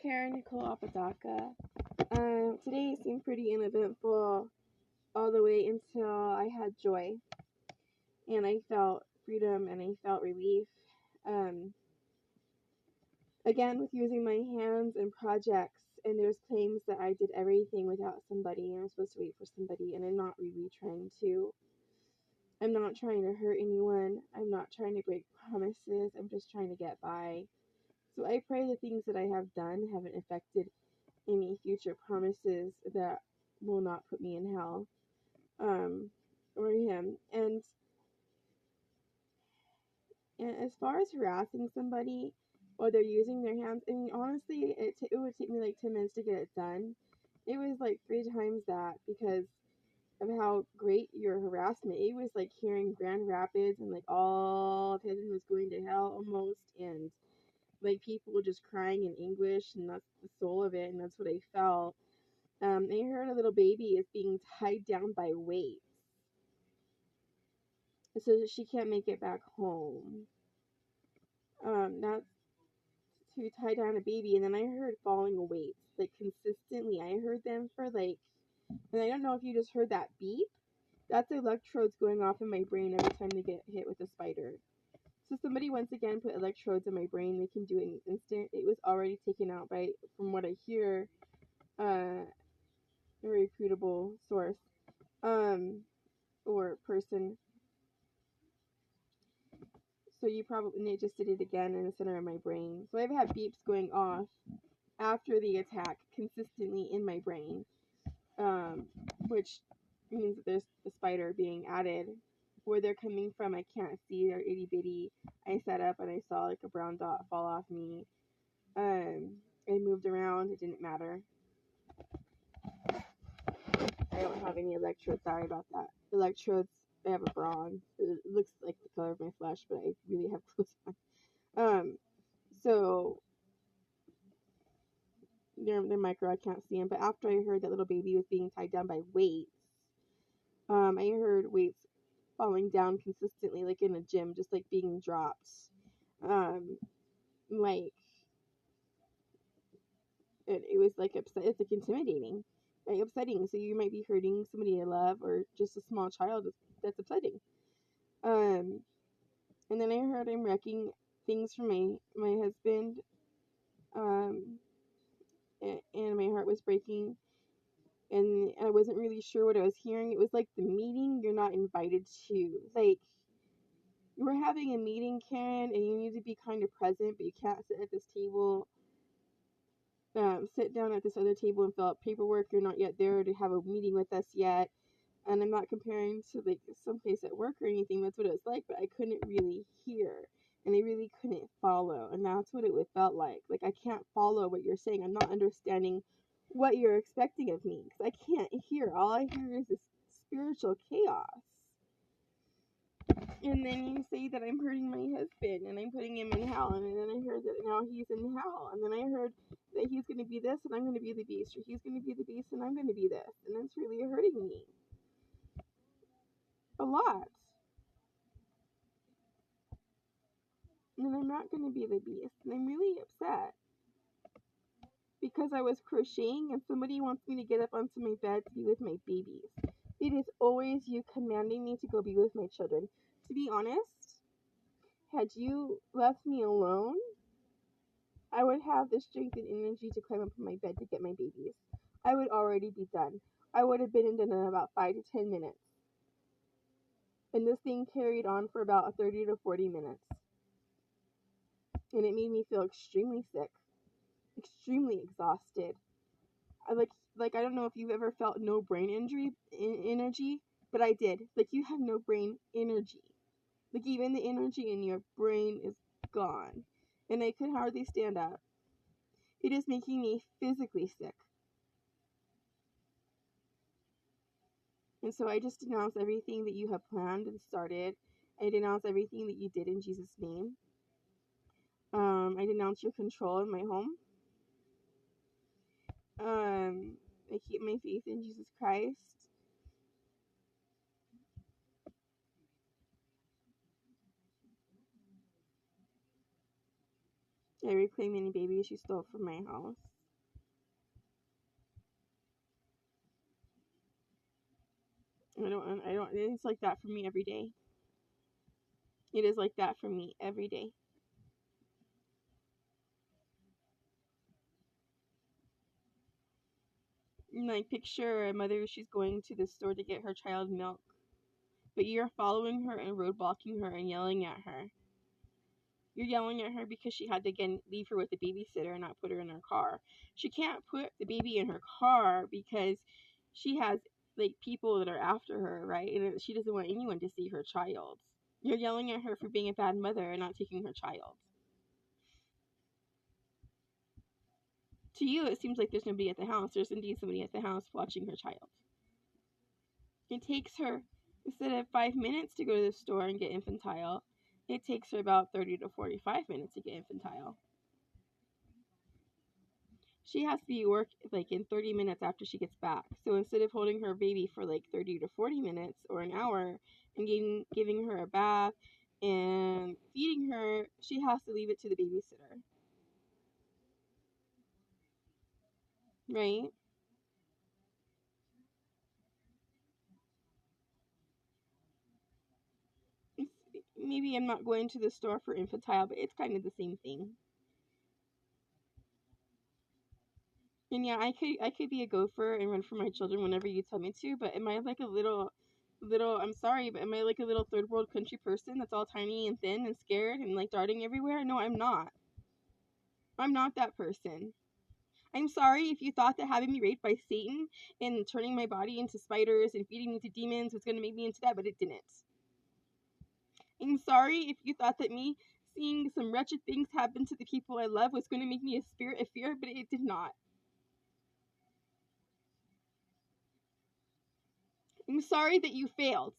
Karen Nicole Apodaca. Today seemed pretty uneventful all the way until I had joy and I felt freedom and I felt relief. Again, with using my hands and projects, and there's claims that I did everything without somebody and I'm supposed to wait for somebody, and I'm not really trying to. I'm not trying to hurt anyone. I'm not trying to break promises. I'm just trying to get by. So I pray the things that I have done haven't affected any future promises that will not put me in hell, or him. And as far as harassing somebody or they're using their hands, I mean, honestly, it would take me like 10 minutes to get it done. It was like 3 times that because of how great your harassment. It was like hearing Grand Rapids and like all of heaven was going to hell almost, and like people just crying in English, and that's the soul of it, and that's what I felt. I heard a little baby is being tied down by weights so that she can't make it back home. That's to tie down a baby, and then I heard falling weights like consistently. I heard them for like, and I don't know if you just heard that beep. That's electrodes going off in my brain every time they get hit with a spider. So somebody once again put electrodes in my brain. They can do it in an instant. It was already taken out by, from what I hear, a reputable source, or person. So you probably, and it just did it again in the center of my brain. So I've had beeps going off after the attack consistently in my brain, which means that there's the spider being added. Where they're coming from, I can't see. They're itty bitty. I sat up and I saw like a brown dot fall off me. I moved around. It didn't matter. I don't have any electrodes. Sorry about that. Electrodes, I have a bra on. It looks like the color of my flesh, but I really have clothes on. So they're micro. I can't see them. But after I heard that little baby was being tied down by weights, I heard weights falling down consistently, like in a gym, just like being dropped. Like it was like upset. It's like intimidating, like upsetting. So you might be hurting somebody you love, or just a small child. That's upsetting. And then I heard him wrecking things for my husband. And my heart was breaking, and I wasn't really sure what I was hearing. It was like the meeting you're not invited to. Like, you were having a meeting, Karen, and you need to be kind of present, but you can't sit at this table. Sit down at this other table and fill out paperwork. You're not yet there to have a meeting with us yet. And I'm not comparing to like someplace at work or anything. That's what it was like, but I couldn't really hear, and I really couldn't follow. And that's what it felt like. Like, I can't follow what you're saying. I'm not understanding what you're expecting of me because I can't hear. All I hear is this spiritual chaos. And then you say that I'm hurting my husband and I'm putting him in hell. And then I heard that now he's in hell. And then I heard that he's going to be this and I'm going to be the beast. Or he's going to be the beast and I'm going to be this. And it's really hurting me. A lot. And then I'm not going to be the beast. And I'm really upset. Because I was crocheting and somebody wants me to get up onto my bed to be with my babies. It is always you commanding me to go be with my children. To be honest, had you left me alone, I would have the strength and energy to climb up on my bed to get my babies. I would already be done. I would have been done in about 5 to 10 minutes. And this thing carried on for about 30 to 40 minutes. And it made me feel extremely sick, extremely exhausted. I don't know if you've ever felt no brain energy, but I did. Like, you have no brain energy. Like, even the energy in your brain is gone. And I could hardly stand up. It is making me physically sick. And so I just denounce everything that you have planned and started. I denounce everything that you did in Jesus' name. I denounce your control in my home. I keep my faith in Jesus Christ. I reclaim any babies you stole from my house. It's like that for me every day. It is like that for me every day. Like, picture a mother, she's going to the store to get her child milk, but you're following her and roadblocking her and yelling at her. You're yelling at her because she had to, again, leave her with the babysitter and not put her in her car. She can't put the baby in her car because she has, like, people that are after her, right? And she doesn't want anyone to see her child. You're yelling at her for being a bad mother and not taking her child. To you, it seems like there's nobody at the house. There's indeed somebody at the house watching her child. It takes her, instead of 5 minutes to go to the store and get infantile, it takes her about 30 to 45 minutes to get infantile. She has to be work like in 30 minutes after she gets back. So instead of holding her baby for like 30 to 40 minutes or an hour and giving her a bath and feeding her, she has to leave it to the babysitter. Right? Maybe I'm not going to the store for infantile, but it's kind of the same thing. And yeah, I could be a gopher and run for my children whenever you tell me to, but am I like a little I'm sorry, but am I like a little third world country person that's all tiny and thin and scared and like darting everywhere? No, I'm not. I'm not that person. I'm sorry if you thought that having me raped by Satan and turning my body into spiders and feeding me to demons was going to make me into that, but it didn't. I'm sorry if you thought that me seeing some wretched things happen to the people I love was going to make me a spirit of fear, but it did not. I'm sorry that you failed.